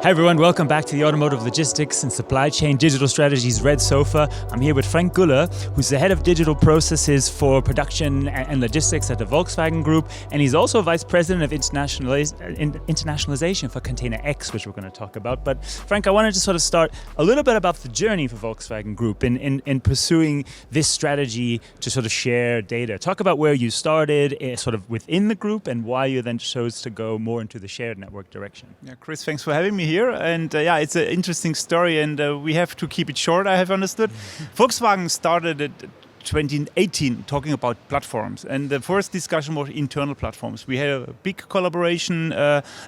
Hi everyone, welcome back to the Automotive Logistics and Supply Chain Digital Strategies Red Sofa. I'm here with Frank Göller, who's the head of digital processes for production and logistics at the Volkswagen Group, and he's also vice president of internationalisation for Catena-X, which we're going to talk about. But Frank, I wanted to sort of start a little bit about the journey for Volkswagen Group in pursuing this strategy to sort of share data. Talk about where you started, sort of within the group, and why you then chose to go more into the shared network direction. Yeah, Chris, thanks for having me here. And it's an interesting story, and we have to keep it short, I have understood. Volkswagen started at 2018 talking about platforms, and the first discussion was internal platforms. We had a big collaboration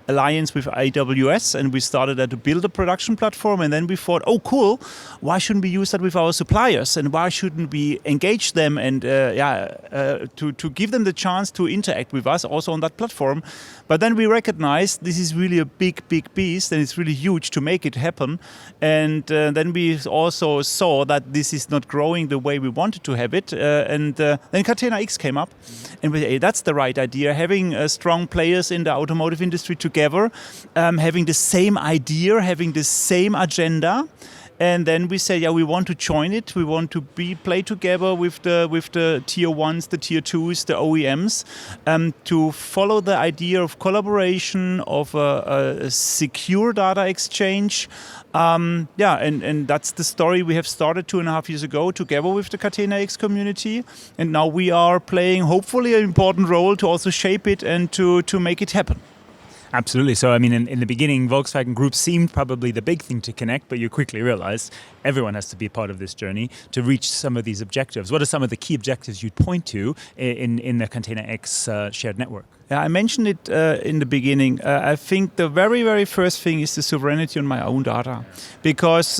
alliance with AWS, and we started to build a production platform, and then we thought, oh cool, why shouldn't we use that with our suppliers, and why shouldn't we engage them and to give them the chance to interact with us also on that platform. But then we recognized this is really a big beast, and it's really huge to make it happen. And then we also saw that this is not growing the way we wanted to have it. Then Catena-X came up, and we said, hey, that's the right idea. Having strong players in the automotive industry together, having the same idea, having the same agenda. And then we said, yeah, we want to join it. We want to play together with the tier ones, the tier twos, the OEMs, to follow the idea of collaboration, of a secure data exchange. And that's the story we have started 2.5 years ago together with the Catena-X community. And now we are playing, hopefully, an important role to also shape it and to make it happen. Absolutely. So, I mean, in the beginning, Volkswagen Group seemed probably the big thing to connect, but you quickly realized everyone has to be a part of this journey to reach some of these objectives. What are some of the key objectives you'd point to in the Catena-X shared network? Yeah, I mentioned it in the beginning. I think the very first thing is the sovereignty on my own data. Because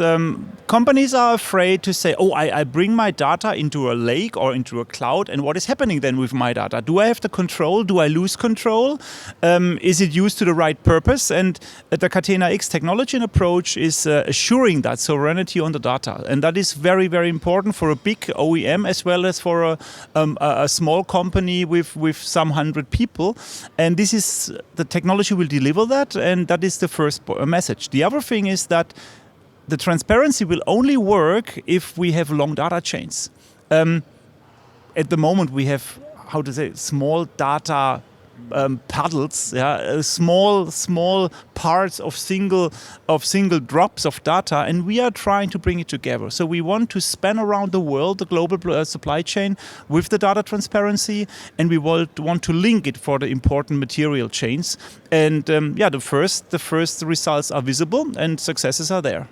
companies are afraid to say, oh, I bring my data into a lake or into a cloud, and what is happening then with my data? Do I have the control? Do I lose control? Is it used to the right purpose? And the Catena-X technology and approach is assuring that sovereignty on the data. And that is very important for a big OEM as well as for a small company with some 100 people. And this is, the technology will deliver that, and that is the first message. The other thing is that the transparency will only work if we have long data chains. At the moment we have, small data puddles, small parts of single drops of data, and we are trying to bring it together. So we want to span around the world, the global supply chain, with the data transparency, and we want to link it for the important material chains. And the first results are visible, and successes are there.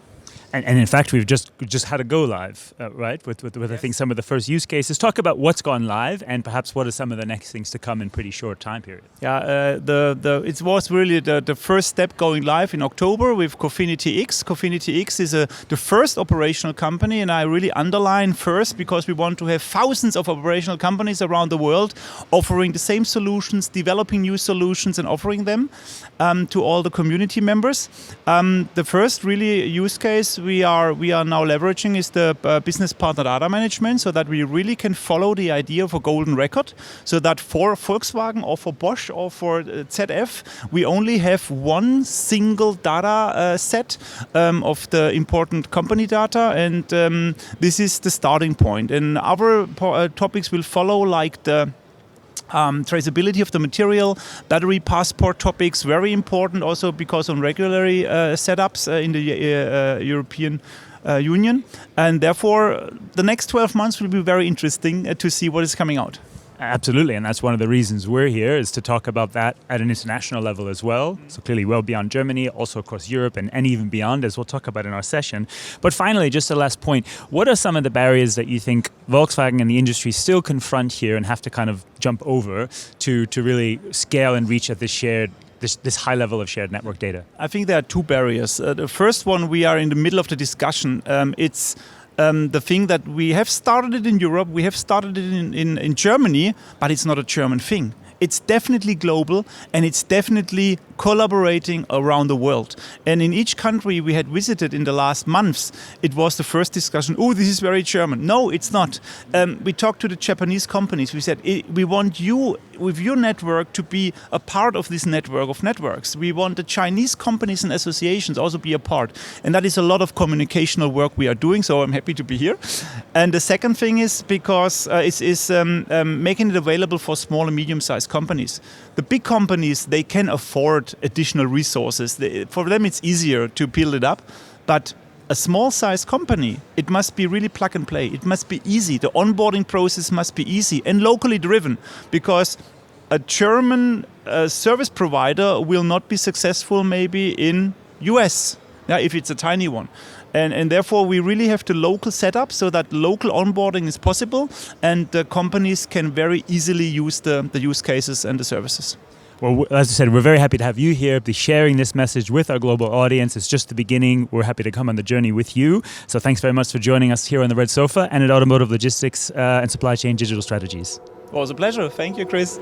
And in fact, we've just had a go live, right? With I think some of the first use cases. Talk about what's gone live, and perhaps what are some of the next things to come in pretty short time period. Yeah, it was really the first step going live in October with Catena-X. Catena-X is the first operational company, and I really underline first because we want to have thousands of operational companies around the world offering the same solutions, developing new solutions, and offering them to all the community members. The first really use case we are now leveraging is the business partner data management, so that we really can follow the idea of a golden record, so that for Volkswagen or for Bosch or for ZF, we only have one single data set of the important company data, and this is the starting point. And other topics will follow, like the traceability of the material, battery passport topics, very important also because on regulatory setups in the European Union. And therefore, the next 12 months will be very interesting to see what is coming out. Absolutely, and that's one of the reasons we're here, is to talk about that at an international level as well. So clearly well beyond Germany, also across Europe and even beyond, as we'll talk about in our session. But finally, just a last point, what are some of the barriers that you think Volkswagen and the industry still confront here and have to kind of jump over to really scale and reach at this high level of shared network data? I think there are two barriers. The first one, we are in the middle of the discussion. It's the thing that we have started it in Europe, we have started it in Germany, but it's not a German thing. It's definitely global, and it's definitely collaborating around the world. And in each country we had visited in the last months, it was the first discussion, oh, this is very German. No, it's not. We talked to the Japanese companies. We said, we want you with your network to be a part of this network of networks. We want the Chinese companies and associations also be a part. And that is a lot of communicational work we are doing, so I'm happy to be here. And the second thing is because it's making it available for small and medium-sized companies. The big companies, they can afford additional resources. For them, it's easier to build it up. But a small-sized company, it must be really plug and play. It must be easy. The onboarding process must be easy and locally driven, because a German service provider will not be successful maybe in US, if it's a tiny one. And therefore, we really have to local set up so that local onboarding is possible and the companies can very easily use the use cases and the services. Well, as I said, we're very happy to have you here, be sharing this message with our global audience. It's just the beginning. We're happy to come on the journey with you. So thanks very much for joining us here on the Red Sofa and at Automotive Logistics and Supply Chain Digital Strategies. It was a pleasure. Thank you, Chris.